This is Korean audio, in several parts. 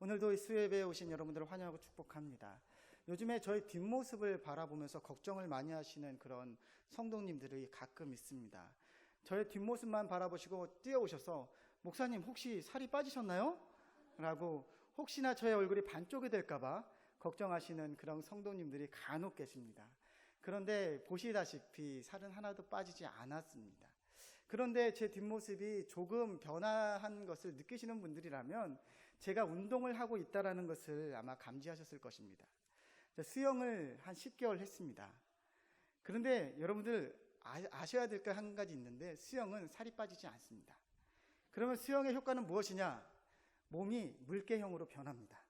오늘도 이 수요예배에 오신 여러분들을 환영하고 축복합니다. 요즘에 저희 뒷모습을 바라보면서 걱정을 많이 하시는 그런 성도님들이 가끔 있습니다. 저의 뒷모습만 바라보시고 뛰어오셔서 목사님 혹시 살이 빠지셨나요? 라고 혹시나 저의 얼굴이 반쪽이 될까봐 걱정하시는 그런 성도님들이 간혹 계십니다. 그런데 보시다시피 살은 하나도 빠지지 않았습니다. 그런데 제 뒷모습이 조금 변화한 것을 느끼시는 분들이라면 제가 운동을 하고 있다는 것을 아마 감지하셨을 것입니다. 수영을 한 10개월 했습니다. 그런데 여러분들 아셔야 될 게 한 가지 있는데 수영은 살이 빠지지 않습니다. 그러면 수영의 효과는 무엇이냐? 몸이 물개형으로 변합니다.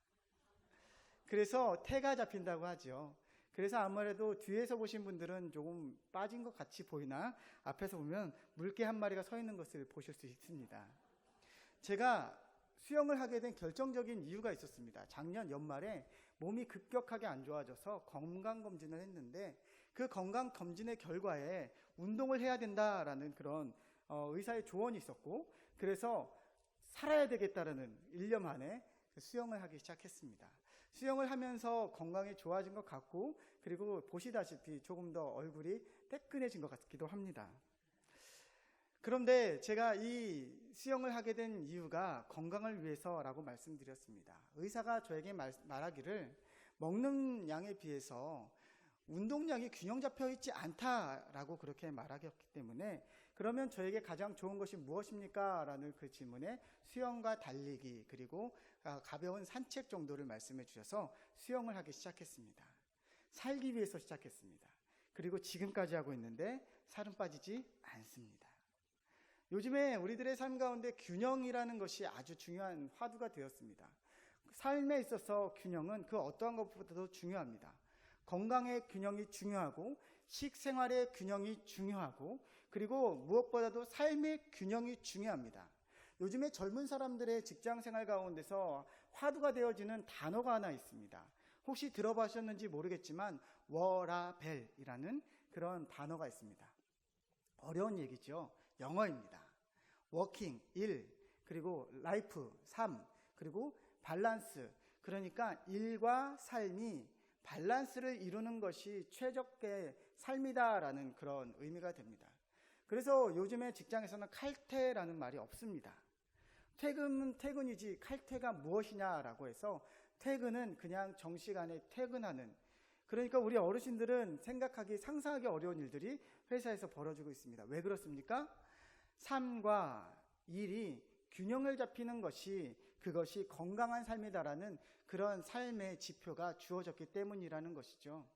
그래서 태가 잡힌다고 하죠. 그래서 아무래도 뒤에서 보신 분들은 조금 빠진 것 같이 보이나 앞에서 보면 물개 한 마리가 서 있는 것을 보실 수 있습니다. 제가 수영을 하게 된 결정적인 이유가 있었습니다. 작년 연말에 몸이 급격하게 안 좋아져서 건강검진을 했는데 그 건강검진의 결과에 운동을 해야 된다라는 그런 의사의 조언이 있었고, 그래서 살아야 되겠다라는 일념 안에 수영을 하기 시작했습니다. 수영을 하면서 건강이 좋아진 것 같고, 그리고 보시다시피 조금 더 얼굴이 뜨끈해진 것 같기도 합니다. 그런데 제가 이 수영을 하게 된 이유가 건강을 위해서라고 말씀드렸습니다. 의사가 저에게 말하기를 먹는 양에 비해서 운동량이 균형 잡혀 있지 않다라고 그렇게 말하기 때문에, 그러면 저에게 가장 좋은 것이 무엇입니까? 라는 그 질문에 수영과 달리기 그리고 가벼운 산책 정도를 말씀해 주셔서 수영을 하기 시작했습니다. 살기 위해서 시작했습니다. 그리고 지금까지 하고 있는데 살은 빠지지 않습니다. 요즘에 우리들의 삶 가운데 균형이라는 것이 아주 중요한 화두가 되었습니다. 삶에 있어서 균형은 그 어떠한 것보다도 중요합니다. 건강의 균형이 중요하고 식생활의 균형이 중요하고 그리고 무엇보다도 삶의 균형이 중요합니다. 요즘에 젊은 사람들의 직장생활 가운데서 화두가 되어지는 단어가 하나 있습니다. 혹시 들어보셨는지 모르겠지만 워라벨이라는 그런 단어가 있습니다. 어려운 얘기죠. 영어입니다. 워킹, 일, 그리고 라이프, 삶, 그리고 밸런스. 그러니까 일과 삶이 밸런스를 이루는 것이 최적의 삶이다라는 그런 의미가 됩니다. 그래서 요즘에 직장에서는 칼퇴라는 말이 없습니다. 퇴근은 퇴근이지 칼퇴가 무엇이냐라고 해서 퇴근은 그냥 정시간에 퇴근하는, 그러니까 우리 어르신들은 생각하기 상상하기 어려운 일들이 회사에서 벌어지고 있습니다. 왜 그렇습니까? 삶과 일이 균형을 잡히는 것이 그것이 건강한 삶이다라는 그런 삶의 지표가 주어졌기 때문이라는 것이죠.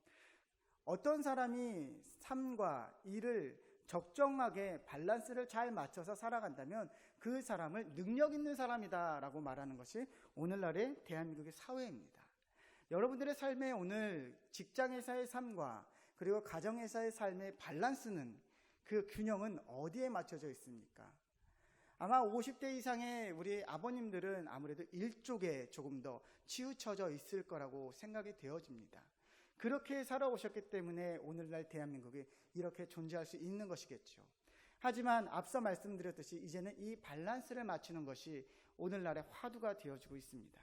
어떤 사람이 삶과 일을 적정하게 밸런스를 잘 맞춰서 살아간다면 그 사람을 능력 있는 사람이다라고 말하는 것이 오늘날의 대한민국의 사회입니다. 여러분들의 삶에 오늘 직장에서의 삶과 그리고 가정에서의 삶의 밸런스는, 그 균형은 어디에 맞춰져 있습니까? 아마 50대 이상의 우리 아버님들은 아무래도 일 쪽에 조금 더 치우쳐져 있을 거라고 생각이 되어집니다. 그렇게 살아오셨기 때문에 오늘날 대한민국이 이렇게 존재할 수 있는 것이겠죠. 하지만 앞서 말씀드렸듯이 이제는 이 밸런스를 맞추는 것이 오늘날의 화두가 되어지고 있습니다.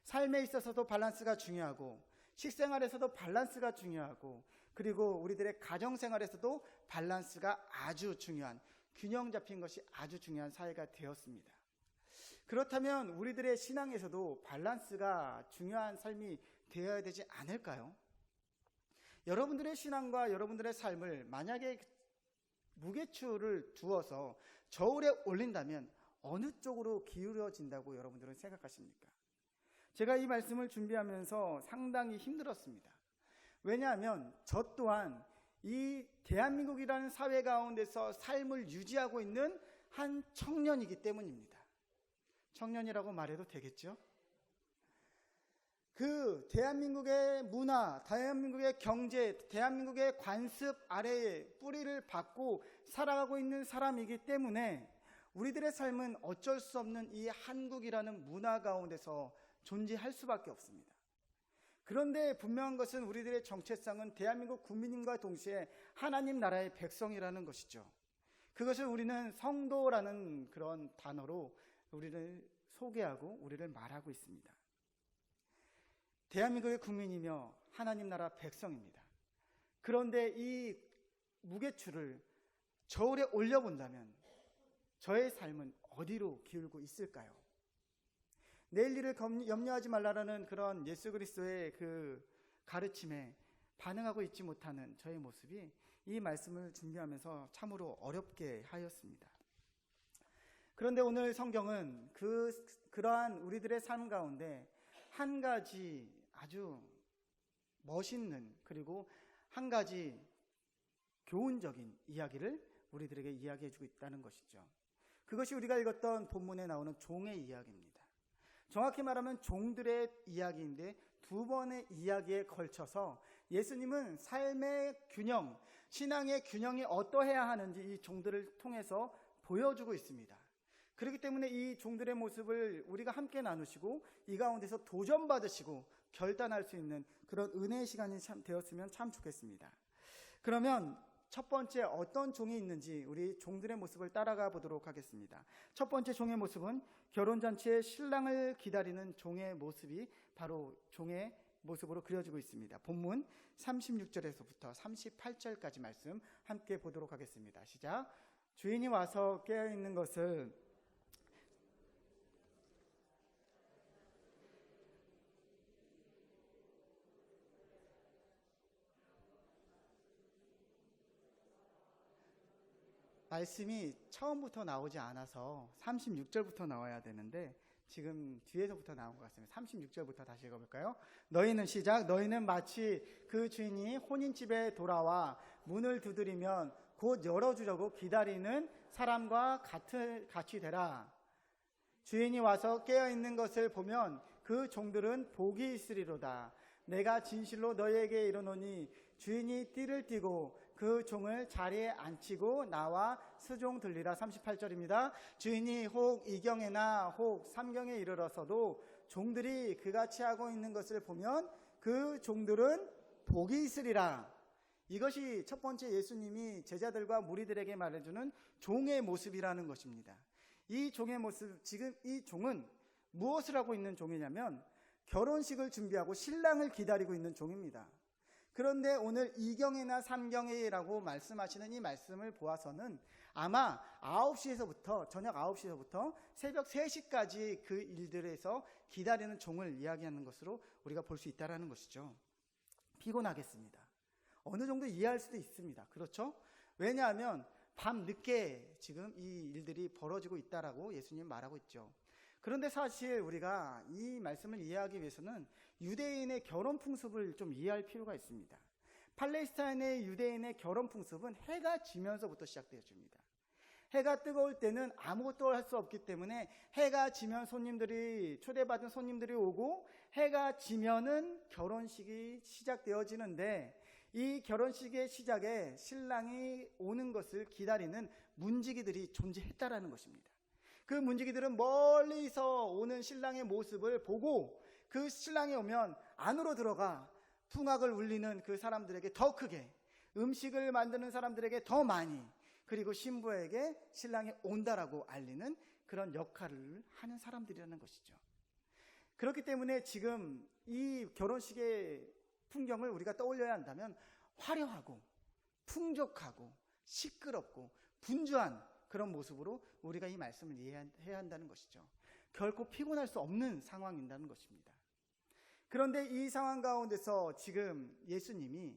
삶에 있어서도 밸런스가 중요하고 식생활에서도 밸런스가 중요하고 그리고 우리들의 가정생활에서도 밸런스가 아주 중요한, 균형 잡힌 것이 아주 중요한 사회가 되었습니다. 그렇다면 우리들의 신앙에서도 밸런스가 중요한 삶이 되어야 되지 않을까요? 여러분들의 신앙과 여러분들의 삶을 만약에 무게추를 두어서 저울에 올린다면 어느 쪽으로 기울어진다고 여러분들은 생각하십니까? 제가 이 말씀을 준비하면서 상당히 힘들었습니다. 왜냐하면 저 또한 이 대한민국이라는 사회 가운데서 삶을 유지하고 있는 한 청년이기 때문입니다. 청년이라고 말해도 되겠죠? 그 대한민국의 문화, 대한민국의 경제, 대한민국의 관습 아래에 뿌리를 받고 살아가고 있는 사람이기 때문에 우리들의 삶은 어쩔 수 없는 이 한국이라는 문화 가운데서 존재할 수밖에 없습니다. 그런데 분명한 것은 우리들의 정체성은 대한민국 국민님과 동시에 하나님 나라의 백성이라는 것이죠. 그것을 우리는 성도라는 그런 단어로 우리를 소개하고 우리를 말하고 있습니다. 대한민국의 국민이며 하나님 나라 백성입니다. 그런데 이 무게추를 저울에 올려본다면 저의 삶은 어디로 기울고 있을까요? 내일 일을 염려하지 말라라는 그런 예수 그리스도의 그 가르침에 반응하고 있지 못하는 저의 모습이 이 말씀을 준비하면서 참으로 어렵게 하였습니다. 그런데 오늘 성경은 그러한 우리들의 삶 가운데 한 가지 아주 멋있는, 그리고 한 가지 교훈적인 이야기를 우리들에게 이야기해주고 있다는 것이죠. 그것이 우리가 읽었던 본문에 나오는 종의 이야기입니다. 정확히 말하면 종들의 이야기인데 두 번의 이야기에 걸쳐서 예수님은 삶의 균형, 신앙의 균형이 어떠해야 하는지 이 종들을 통해서 보여주고 있습니다. 그렇기 때문에 이 종들의 모습을 우리가 함께 나누시고 이 가운데서 도전받으시고 결단할 수 있는 그런 은혜의 시간이 되었으면 참 좋겠습니다. 그러면 첫 번째 어떤 종이 있는지 우리 종들의 모습을 따라가 보도록 하겠습니다. 첫 번째 종의 모습은 결혼잔치에 신랑을 기다리는 종의 모습이 바로 종의 모습으로 그려지고 있습니다. 본문 36절에서부터 38절까지 말씀 함께 보도록 하겠습니다. 시작. 주인이 와서 깨어있는 것을 말씀이 처음부터 나오지 않아서 36절부터 나와야 되는데 지금 뒤에서부터 나온 것 같습니다. 36절부터 다시 읽어볼까요? 너희는 시작. 너희는 마치 그 주인이 혼인집에 돌아와 문을 두드리면 곧 열어주려고 기다리는 사람과 같이 되라. 주인이 와서 깨어있는 것을 보면 그 종들은 복이 있으리로다. 내가 진실로 너희에게 이르노니 주인이 띠를 띠고 그 종을 자리에 앉히고 나와 스종 들리라. 38절입니다. 주인이 혹 2경에나 혹 3경에 이르러서도 종들이 그같이 하고 있는 것을 보면 그 종들은 복이 있으리라. 이것이 첫 번째 예수님이 제자들과 무리들에게 말해주는 종의 모습이라는 것입니다. 이 종의 모습, 지금 이 종은 무엇을 하고 있는 종이냐면 결혼식을 준비하고 신랑을 기다리고 있는 종입니다. 그런데 오늘 2경에나 3경에라고 말씀하시는 이 말씀을 보아서는 아마 9시에서부터 저녁 9시에서부터 새벽 3시까지 그 일들에서 기다리는 종을 이야기하는 것으로 우리가 볼 수 있다는 것이죠. 피곤하겠습니다. 어느 정도 이해할 수도 있습니다. 그렇죠? 왜냐하면 밤 늦게 지금 이 일들이 벌어지고 있다라고 예수님 말하고 있죠. 그런데 사실 우리가 이 말씀을 이해하기 위해서는 유대인의 결혼 풍습을 좀 이해할 필요가 있습니다. 팔레스타인의 유대인의 결혼 풍습은 해가 지면서부터 시작되어집니다. 해가 뜨거울 때는 아무것도 할 수 없기 때문에 해가 지면 초대받은 손님들이 오고 해가 지면은 결혼식이 시작되어지는데 이 결혼식의 시작에 신랑이 오는 것을 기다리는 문지기들이 존재했다라는 것입니다. 그 문지기들은 멀리서 오는 신랑의 모습을 보고 그 신랑이 오면 안으로 들어가 풍악을 울리는 그 사람들에게 더 크게, 음식을 만드는 사람들에게 더 많이, 그리고 신부에게 신랑이 온다라고 알리는 그런 역할을 하는 사람들이라는 것이죠. 그렇기 때문에 지금 이 결혼식의 풍경을 우리가 떠올려야 한다면 화려하고 풍족하고 시끄럽고 분주한 그런 모습으로 우리가 이 말씀을 이해해야 한다는 것이죠. 결코 피곤할 수 없는 상황이라는 것입니다. 그런데 이 상황 가운데서 지금 예수님이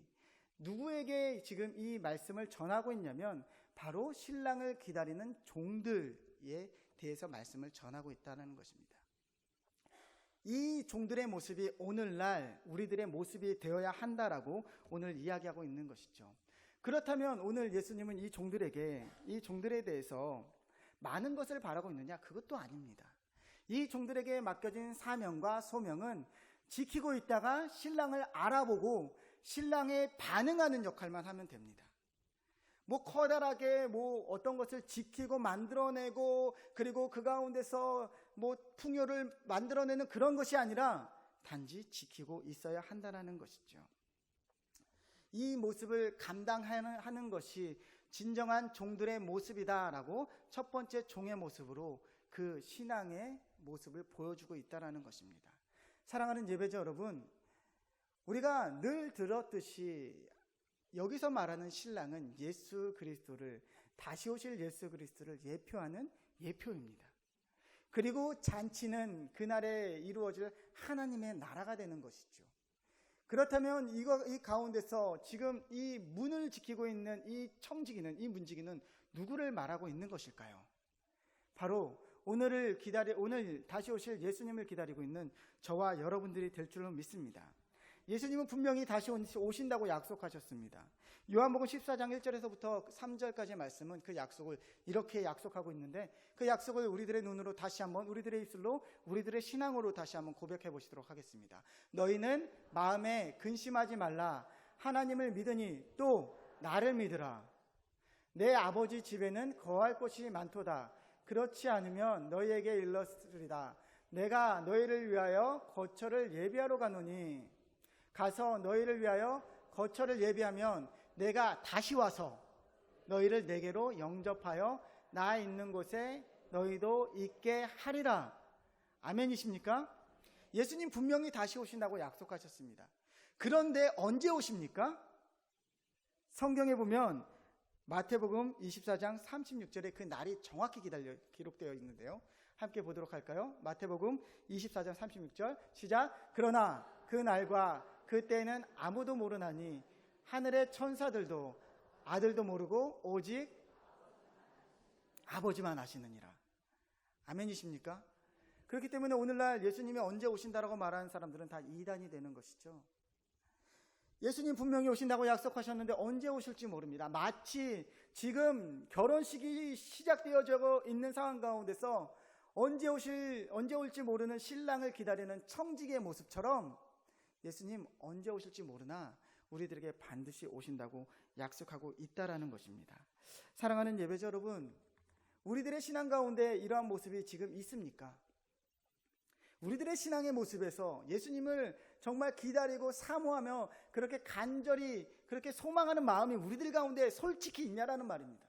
누구에게 지금 이 말씀을 전하고 있냐면 바로 신랑을 기다리는 종들에 대해서 말씀을 전하고 있다는 것입니다. 이 종들의 모습이 오늘날 우리들의 모습이 되어야 한다라고 오늘 이야기하고 있는 것이죠. 그렇다면 오늘 예수님은 이 종들에 대해서 많은 것을 바라고 있느냐? 그것도 아닙니다. 이 종들에게 맡겨진 사명과 소명은 지키고 있다가 신랑을 알아보고 신랑에 반응하는 역할만 하면 됩니다. 커다랗게 어떤 것을 지키고 만들어내고 그리고 그 가운데서 풍요를 만들어내는 그런 것이 아니라 단지 지키고 있어야 한다는 것이죠. 이 모습을 감당하는 것이 진정한 종들의 모습이다라고 첫 번째 종의 모습으로 그 신앙의 모습을 보여주고 있다는 것입니다. 사랑하는 예배자 여러분, 우리가 늘 들었듯이 여기서 말하는 신랑은 예수 그리스도를, 다시 오실 예수 그리스도를 예표하는 예표입니다. 그리고 잔치는 그날에 이루어질 하나님의 나라가 되는 것이죠. 그렇다면 이 가운데서 지금 이 문을 지키고 있는 이 청지기는, 이 문지기는 누구를 말하고 있는 것일까요? 바로 오늘 다시 오실 예수님을 기다리고 있는 저와 여러분들이 될 줄로 믿습니다. 예수님은 분명히 다시 오신다고 약속하셨습니다. 요한복음 14장 1절에서부터 3절까지의 말씀은 그 약속을 이렇게 약속하고 있는데, 그 약속을 우리들의 눈으로 다시 한번, 우리들의 입술로, 우리들의 신앙으로 다시 한번 고백해 보시도록 하겠습니다. 너희는 마음에 근심하지 말라. 하나님을 믿으니 또 나를 믿으라. 내 아버지 집에는 거할 곳이 많도다. 그렇지 않으면 너희에게 일렀으리다. 내가 너희를 위하여 거처를 예비하러 가노니, 가서 너희를 위하여 거처를 예비하면 내가 다시 와서 너희를 내게로 영접하여 나 있는 곳에 너희도 있게 하리라. 아멘이십니까? 예수님 분명히 다시 오신다고 약속하셨습니다. 그런데 언제 오십니까? 성경에 보면 마태복음 24장 36절에 그 날이 정확히 기록되어 있는데요. 함께 보도록 할까요? 마태복음 24장 36절 시작. 그러나 그 날과 그 때는 아무도 모르나니 하늘의 천사들도 아들도 모르고 오직 아버지만 아시느니라. 아멘이십니까? 그렇기 때문에 오늘날 예수님이 언제 오신다라고 말하는 사람들은 다 이단이 되는 것이죠. 예수님 분명히 오신다고 약속하셨는데 언제 오실지 모릅니다. 마치 지금 결혼식이 시작되어져 있는 상황 가운데서 언제 올지 모르는 신랑을 기다리는 청지기의 모습처럼 예수님 언제 오실지 모르나 우리들에게 반드시 오신다고 약속하고 있다라는 것입니다. 사랑하는 예배자 여러분, 우리들의 신앙 가운데 이러한 모습이 지금 있습니까? 우리들의 신앙의 모습에서 예수님을 정말 기다리고 사모하며 그렇게 간절히 그렇게 소망하는 마음이 우리들 가운데 솔직히 있냐라는 말입니다.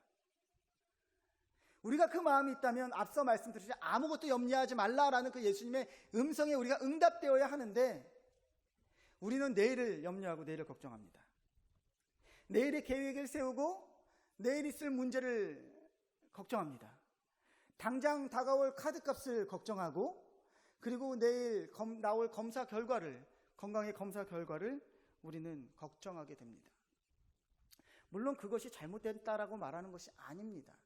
우리가 그 마음이 있다면 앞서 말씀드렸듯이 아무것도 염려하지 말라라는 그 예수님의 음성에 우리가 응답되어야 하는데, 우리는 내일을 염려하고 내일을 걱정합니다. 내일의 계획을 세우고 내일 있을 문제를 걱정합니다. 당장 다가올 카드값을 걱정하고, 그리고 내일 나올 건강의 검사 결과를 우리는 걱정하게 됩니다. 물론 그것이 잘못됐다라고 말하는 것이 아닙니다.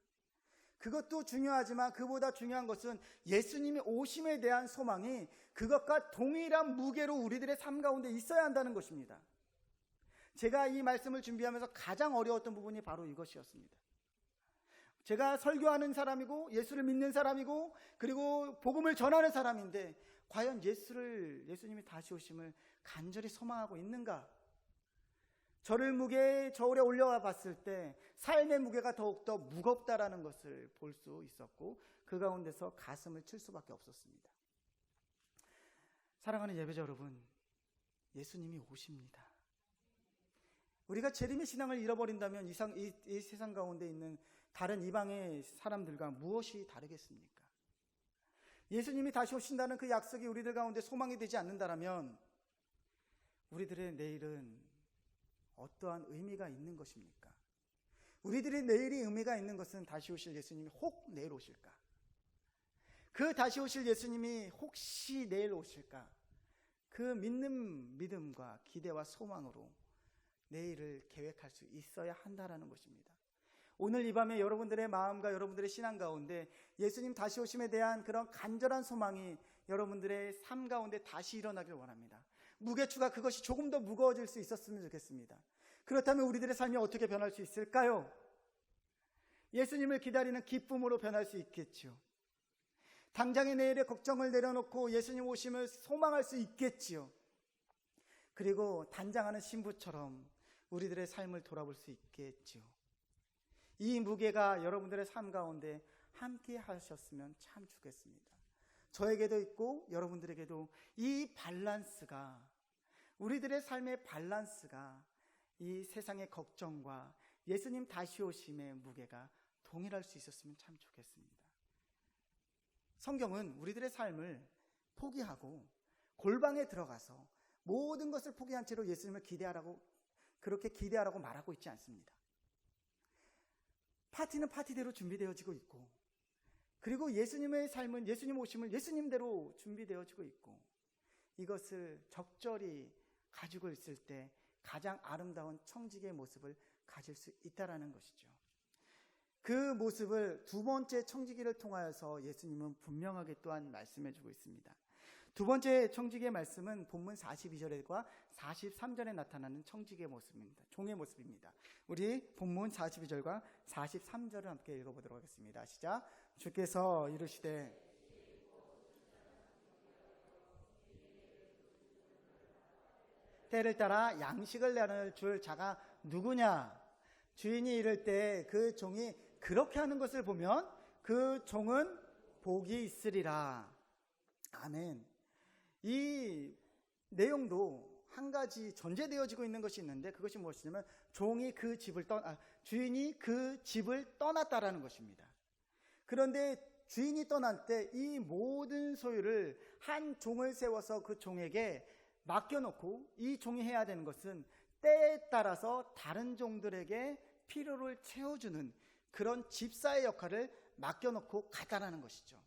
그것도 중요하지만 그보다 중요한 것은 예수님의 오심에 대한 소망이 그것과 동일한 무게로 우리들의 삶 가운데 있어야 한다는 것입니다. 제가 이 말씀을 준비하면서 가장 어려웠던 부분이 바로 이것이었습니다. 제가 설교하는 사람이고 예수를 믿는 사람이고 그리고 복음을 전하는 사람인데, 과연 예수님이 다시 오심을 간절히 소망하고 있는가? 저울에 올려와 봤을 때 삶의 무게가 더욱더 무겁다라는 것을 볼 수 있었고, 그 가운데서 가슴을 칠 수밖에 없었습니다. 사랑하는 예배자 여러분, 예수님이 오십니다. 우리가 재림의 신앙을 잃어버린다면 이 세상 가운데 있는 다른 이방의 사람들과 무엇이 다르겠습니까? 예수님이 다시 오신다는 그 약속이 우리들 가운데 소망이 되지 않는다면 우리들의 내일은 어떠한 의미가 있는 것입니까? 우리들의 내일이 의미가 있는 것은 다시 오실 예수님이 혹 내일 오실까? 그 다시 오실 예수님이 혹시 내일 오실까? 그 믿는 믿음과 기대와 소망으로 내일을 계획할 수 있어야 한다라는 것입니다. 오늘 이 밤에 여러분들의 마음과 여러분들의 신앙 가운데 예수님 다시 오심에 대한 그런 간절한 소망이 여러분들의 삶 가운데 다시 일어나길 원합니다. 무게추가 그것이 조금 더 무거워질 수 있었으면 좋겠습니다. 그렇다면 우리들의 삶이 어떻게 변할 수 있을까요? 예수님을 기다리는 기쁨으로 변할 수 있겠죠. 당장의 내일의 걱정을 내려놓고 예수님 오심을 소망할 수 있겠지요. 그리고 단장하는 신부처럼 우리들의 삶을 돌아볼 수 있겠지요. 이 무게가 여러분들의 삶 가운데 함께 하셨으면 참 좋겠습니다. 저에게도 있고 여러분들에게도 이 밸런스가, 우리들의 삶의 밸런스가 이 세상의 걱정과 예수님 다시 오심의 무게가 동일할 수 있었으면 참 좋겠습니다. 성경은 우리들의 삶을 포기하고 골방에 들어가서 모든 것을 포기한 채로 예수님을 그렇게 기대하라고 말하고 있지 않습니다. 파티는 파티대로 준비되어지고 있고, 그리고 예수님의 삶은 예수님 오심을 예수님대로 준비되어지고 있고, 이것을 적절히 가지고 있을 때 가장 아름다운 청지기의 모습을 가질 수 있다라는 것이죠. 그 모습을 두 번째 청지기를 통하여서 예수님은 분명하게 또한 말씀해 주고 있습니다. 두 번째 청지기의 말씀은 본문 42절과 43절에 나타나는 청지기의 모습입니다. 종의 모습입니다. 우리 본문 42절과 43절을 함께 읽어보도록 하겠습니다. 시작. 주께서 이르시되 때를 따라 양식을 내줄 자가 누구냐? 주인이 이를 때 그 종이 그렇게 하는 것을 보면 그 종은 복이 있으리라. 아멘. 이 내용도 한 가지 전제되어지고 있는 것이 있는데, 그것이 무엇이냐면 주인이 그 집을 떠났다라는 것입니다. 그런데 주인이 떠날 때 이 모든 소유를 한 종을 세워서 그 종에게 맡겨놓고, 이 종이 해야 되는 것은 때에 따라서 다른 종들에게 필요를 채워주는 그런 집사의 역할을 맡겨놓고 가다라는 것이죠.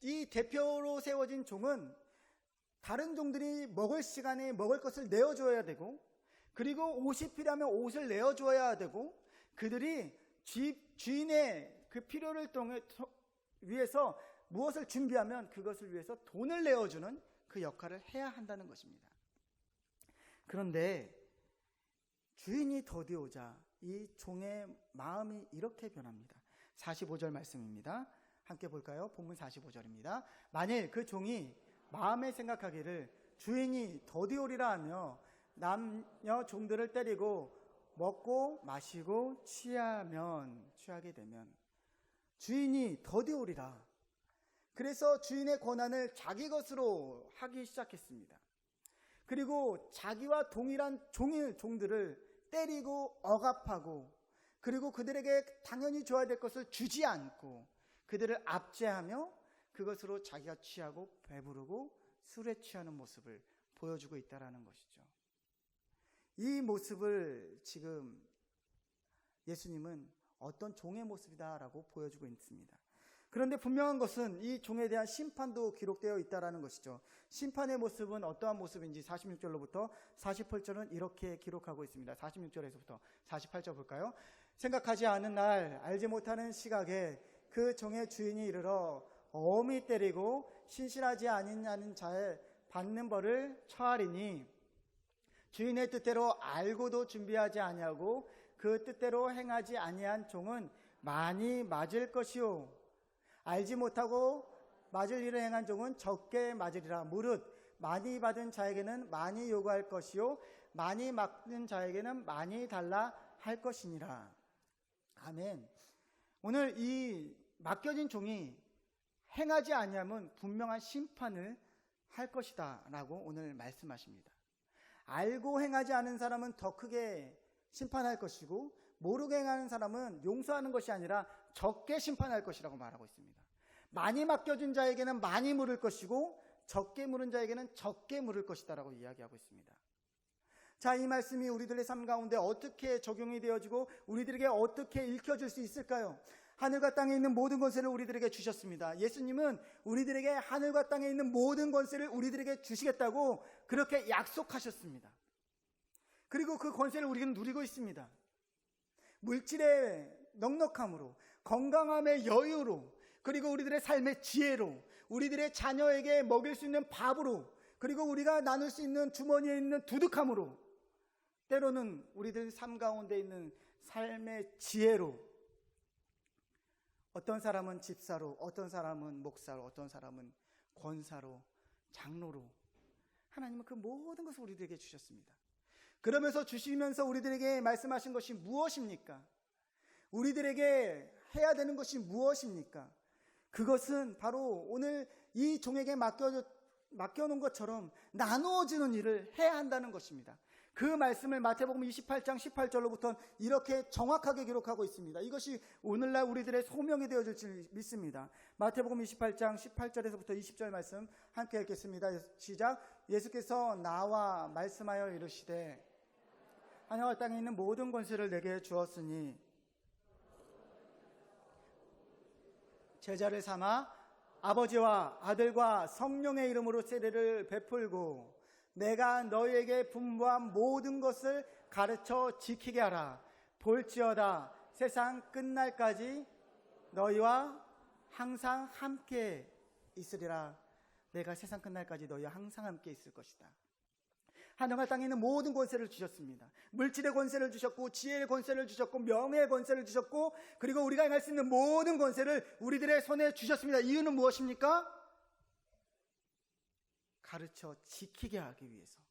이 대표로 세워진 종은 다른 종들이 먹을 시간에 먹을 것을 내어줘야 되고, 그리고 옷이 필요하면 옷을 내어줘야 되고, 그들이 주인의 그 필요를 위해서 무엇을 준비하면 그것을 위해서 돈을 내어주는 그 역할을 해야 한다는 것입니다. 그런데 주인이 더디오자 이 종의 마음이 이렇게 변합니다. 45절 말씀입니다. 함께 볼까요? 본문 45절입니다. 만일 그 종이 마음에 생각하기를 주인이 더디오리라 하며 남녀 종들을 때리고 먹고 마시고 취하게 되면 주인이 더디오리라. 그래서 주인의 권한을 자기 것으로 하기 시작했습니다. 그리고 자기와 동일한 종들을 때리고 억압하고, 그리고 그들에게 당연히 줘야 될 것을 주지 않고 그들을 압제하며 그것으로 자기가 취하고 배부르고 술에 취하는 모습을 보여주고 있다는 것이죠. 이 모습을 지금 예수님은 어떤 종의 모습이다라고 보여주고 있습니다. 그런데 분명한 것은 이 종에 대한 심판도 기록되어 있다는 것이죠. 심판의 모습은 어떠한 모습인지 46절로부터 48절은 이렇게 기록하고 있습니다. 46절에서부터 48절 볼까요? 생각하지 않은 날, 알지 못하는 시각에 그 종의 주인이 이르러 엄히 때리고 신실하지 아니냐는 자에 받는 벌을 처하리니, 주인의 뜻대로 알고도 준비하지 아니하고 그 뜻대로 행하지 아니한 종은 많이 맞을 것이요, 알지 못하고 맞을 일을 행한 종은 적게 맞으리라. 무릇 많이 받은 자에게는 많이 요구할 것이요, 많이 맡은 자에게는 많이 달라 할 것이니라. 아멘. 오늘 이 맡겨진 종이 행하지 아니하면 분명한 심판을 할 것이다 라고 오늘 말씀하십니다. 알고 행하지 않은 사람은 더 크게 심판할 것이고, 모르게 행하는 사람은 용서하는 것이 아니라 적게 심판할 것이라고 말하고 있습니다. 많이 맡겨진 자에게는 많이 물을 것이고, 적게 물은 자에게는 적게 물을 것이다 라고 이야기하고 있습니다. 자, 이 말씀이 우리들의 삶 가운데 어떻게 적용이 되어지고 우리들에게 어떻게 읽혀질 수 있을까요? 하늘과 땅에 있는 모든 권세를 우리들에게 주셨습니다. 예수님은 우리들에게 하늘과 땅에 있는 모든 권세를 우리들에게 주시겠다고 그렇게 약속하셨습니다. 그리고 그 권세를 우리는 누리고 있습니다. 물질의 넉넉함으로, 건강함의 여유로, 그리고 우리들의 삶의 지혜로, 우리들의 자녀에게 먹일 수 있는 밥으로, 그리고 우리가 나눌 수 있는 주머니에 있는 두둑함으로, 때로는 우리들 삶 가운데 있는 삶의 지혜로, 어떤 사람은 집사로, 어떤 사람은 목사로, 어떤 사람은 권사로, 장로로, 하나님은 그 모든 것을 우리들에게 주셨습니다. 그러면서 주시면서 우리들에게 말씀하신 것이 무엇입니까? 우리들에게 해야 되는 것이 무엇입니까? 그것은 바로 오늘 이 종에게 맡겨놓은 것처럼 나누어지는 일을 해야 한다는 것입니다. 그 말씀을 마태복음 28장 18절로부터 이렇게 정확하게 기록하고 있습니다. 이것이 오늘날 우리들의 소명이 되어질 줄 믿습니다. 마태복음 28장 18절에서부터 20절 말씀 함께 읽겠습니다. 시작. 예수께서 나와 말씀하여 이르시되 하늘과 땅에 있는 모든 권세를 내게 주었으니 제자를 삼아 아버지와 아들과 성령의 이름으로 세례를 베풀고 내가 너희에게 분부한 모든 것을 가르쳐 지키게 하라. 볼지어다 세상 끝날까지 너희와 항상 함께 있으리라. 내가 세상 끝날까지 너희와 항상 함께 있을 것이다. 하늘과 땅에 있는 모든 권세를 주셨습니다. 물질의 권세를 주셨고 지혜의 권세를 주셨고 명예의 권세를 주셨고 그리고 우리가 행할 수 있는 모든 권세를 우리들의 손에 주셨습니다. 이유는 무엇입니까? 가르쳐 지키게 하기 위해서.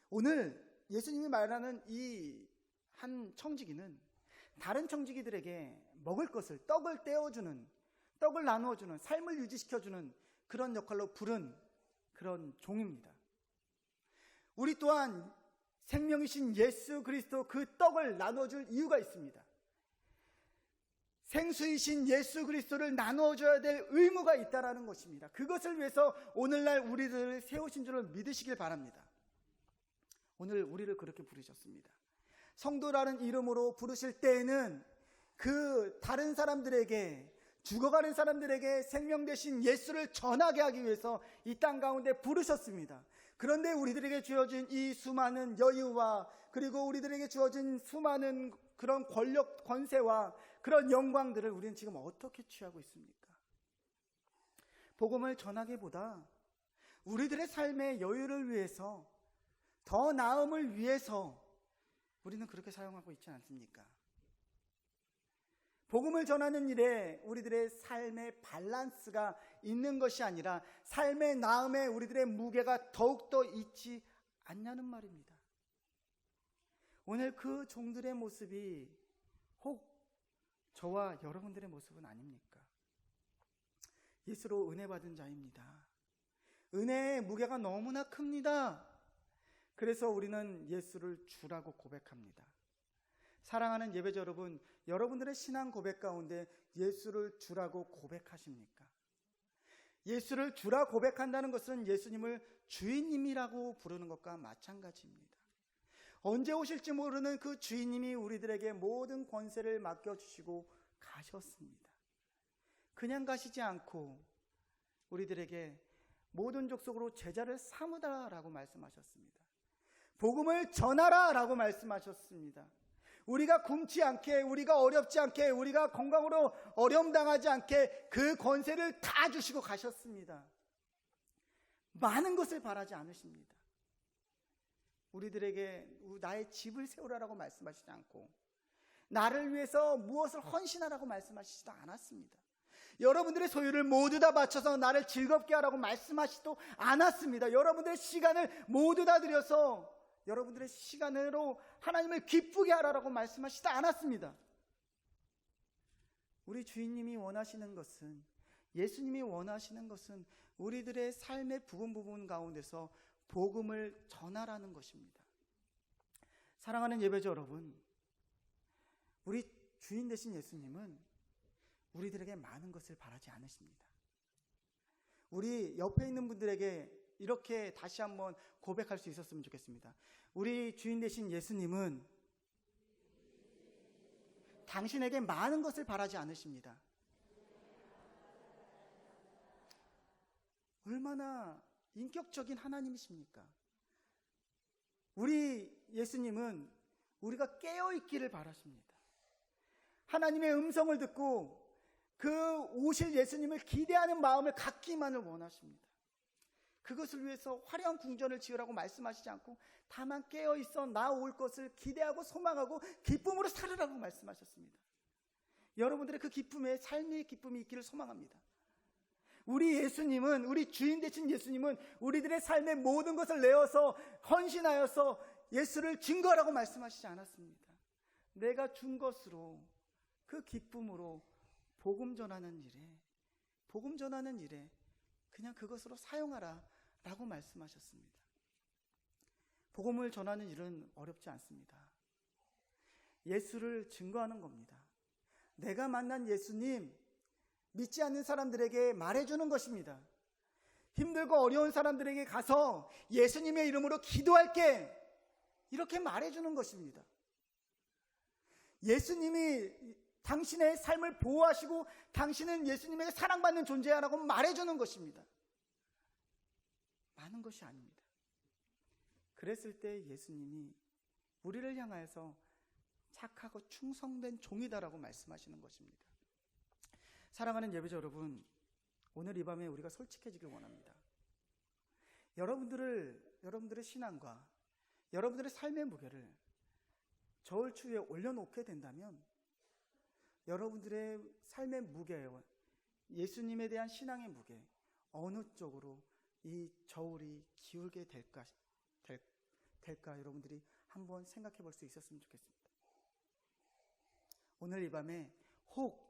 오늘 예수님이 말하는 이 한 청지기는 다른 청지기들에게 먹을 것을 떡을 떼어주는, 떡을 나누어주는, 삶을 유지시켜주는 그런 역할로 부른 그런 종입니다. 우리 또한 생명이신 예수 그리스도 그 떡을 나눠줄 이유가 있습니다. 생수이신 예수 그리스도를 나눠줘야 될 의무가 있다는 것입니다. 그것을 위해서 오늘날 우리들을 세우신 줄을 믿으시길 바랍니다. 오늘 우리를 그렇게 부르셨습니다. 성도라는 이름으로 부르실 때에는 그 다른 사람들에게, 죽어가는 사람들에게 생명 되신 예수를 전하게 하기 위해서 이 땅 가운데 부르셨습니다. 그런데 우리들에게 주어진 이 수많은 여유와 그리고 우리들에게 주어진 수많은 그런 권력, 권세와 그런 영광들을 우리는 지금 어떻게 취하고 있습니까? 복음을 전하기보다 우리들의 삶의 여유를 위해서, 더 나음을 위해서 우리는 그렇게 사용하고 있지 않습니까? 복음을 전하는 일에 우리들의 삶의 밸런스가 있는 것이 아니라 삶의 나음에 우리들의 무게가 더욱더 있지 않냐는 말입니다. 오늘 그 종들의 모습이 혹 저와 여러분들의 모습은 아닙니까? 예수로 은혜 받은 자입니다. 은혜의 무게가 너무나 큽니다. 그래서 우리는 예수를 주라고 고백합니다. 사랑하는 예배자 여러분, 여러분들의 신앙 고백 가운데 예수를 주라고 고백하십니까? 예수를 주라 고백한다는 것은 예수님을 주인님이라고 부르는 것과 마찬가지입니다. 언제 오실지 모르는 그 주인님이 우리들에게 모든 권세를 맡겨주시고 가셨습니다. 그냥 가시지 않고 우리들에게 모든 족속으로 제자를 삼으다라고 말씀하셨습니다. 복음을 전하라 라고 말씀하셨습니다. 우리가 굶지 않게, 우리가 어렵지 않게, 우리가 건강으로 어려움당하지 않게 그 권세를 다 주시고 가셨습니다. 많은 것을 바라지 않으십니다. 우리들에게 나의 집을 세우라라고 말씀하시지 않고 나를 위해서 무엇을 헌신하라고 말씀하시지도 않았습니다. 여러분들의 소유를 모두 다 바쳐서 나를 즐겁게 하라고 말씀하시지도 않았습니다. 여러분들의 시간을 모두 다 들여서 여러분들의 시간으로 하나님을 기쁘게 하라고 말씀하시지 않았습니다. 우리 주인님이 원하시는 것은, 예수님이 원하시는 것은 우리들의 삶의 부분 가운데서 복음을 전하라는 것입니다. 사랑하는 예배자 여러분, 우리 주인 되신 예수님은 우리들에게 많은 것을 바라지 않으십니다. 우리 옆에 있는 분들에게 이렇게 다시 한번 고백할 수 있었으면 좋겠습니다. 우리 주인 되신 예수님은 당신에게 많은 것을 바라지 않으십니다. 얼마나 인격적인 하나님이십니까? 우리 예수님은 우리가 깨어있기를 바라십니다. 하나님의 음성을 듣고 그 오실 예수님을 기대하는 마음을 갖기만을 원하십니다. 그것을 위해서 화려한 궁전을 지으라고 말씀하시지 않고 다만 깨어있어 나 올 것을 기대하고 소망하고 기쁨으로 살으라고 말씀하셨습니다. 여러분들의 그 기쁨에 삶의 기쁨이 있기를 소망합니다. 우리 예수님은, 우리 주인 되신 예수님은 우리들의 삶의 모든 것을 내어서 헌신하여서 예수를 증거하라고 말씀하시지 않았습니다. 내가 준 것으로, 그 기쁨으로 복음 전하는 일에 그냥 그것으로 사용하라 라고 말씀하셨습니다. 복음을 전하는 일은 어렵지 않습니다. 예수를 증거하는 겁니다. 내가 만난 예수님, 믿지 않는 사람들에게 말해주는 것입니다. 힘들고 어려운 사람들에게 가서 예수님의 이름으로 기도할게, 이렇게 말해주는 것입니다. 예수님이 당신의 삶을 보호하시고 당신은 예수님에게 사랑받는 존재야라고 말해주는 것입니다. 많은 것이 아닙니다. 그랬을 때 예수님이 우리를 향하여서 착하고 충성된 종이다라고 말씀하시는 것입니다. 사랑하는 예배자 여러분, 오늘 이 밤에 우리가 솔직해지길 원합니다. 여러분들의 신앙과 여러분들의 삶의 무게를 저울추 위에 올려놓게 된다면 여러분들의 삶의 무게와 예수님에 대한 신앙의 무게, 어느 쪽으로 이 저울이 기울게 될까 여러분들이 한번 생각해 볼 수 있었으면 좋겠습니다. 오늘 이 밤에 혹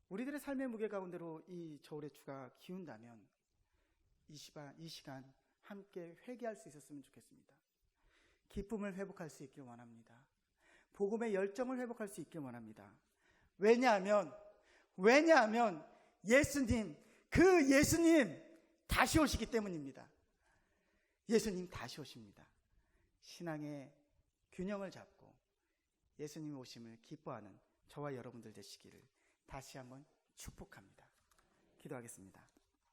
우리들의 삶의 무게 가운데로 이 저울의 추가 기운다면 이 시간 함께 회개할 수 있었으면 좋겠습니다. 기쁨을 회복할 수 있길 원합니다. 복음의 열정을 회복할 수 있길 원합니다. 왜냐하면 예수님, 그 예수님 다시 오시기 때문입니다. 예수님 다시 오십니다. 신앙의 균형을 잡고 예수님 오심을 기뻐하는 저와 여러분들 되시기를 다시 한번 축복합니다. 기도하겠습니다.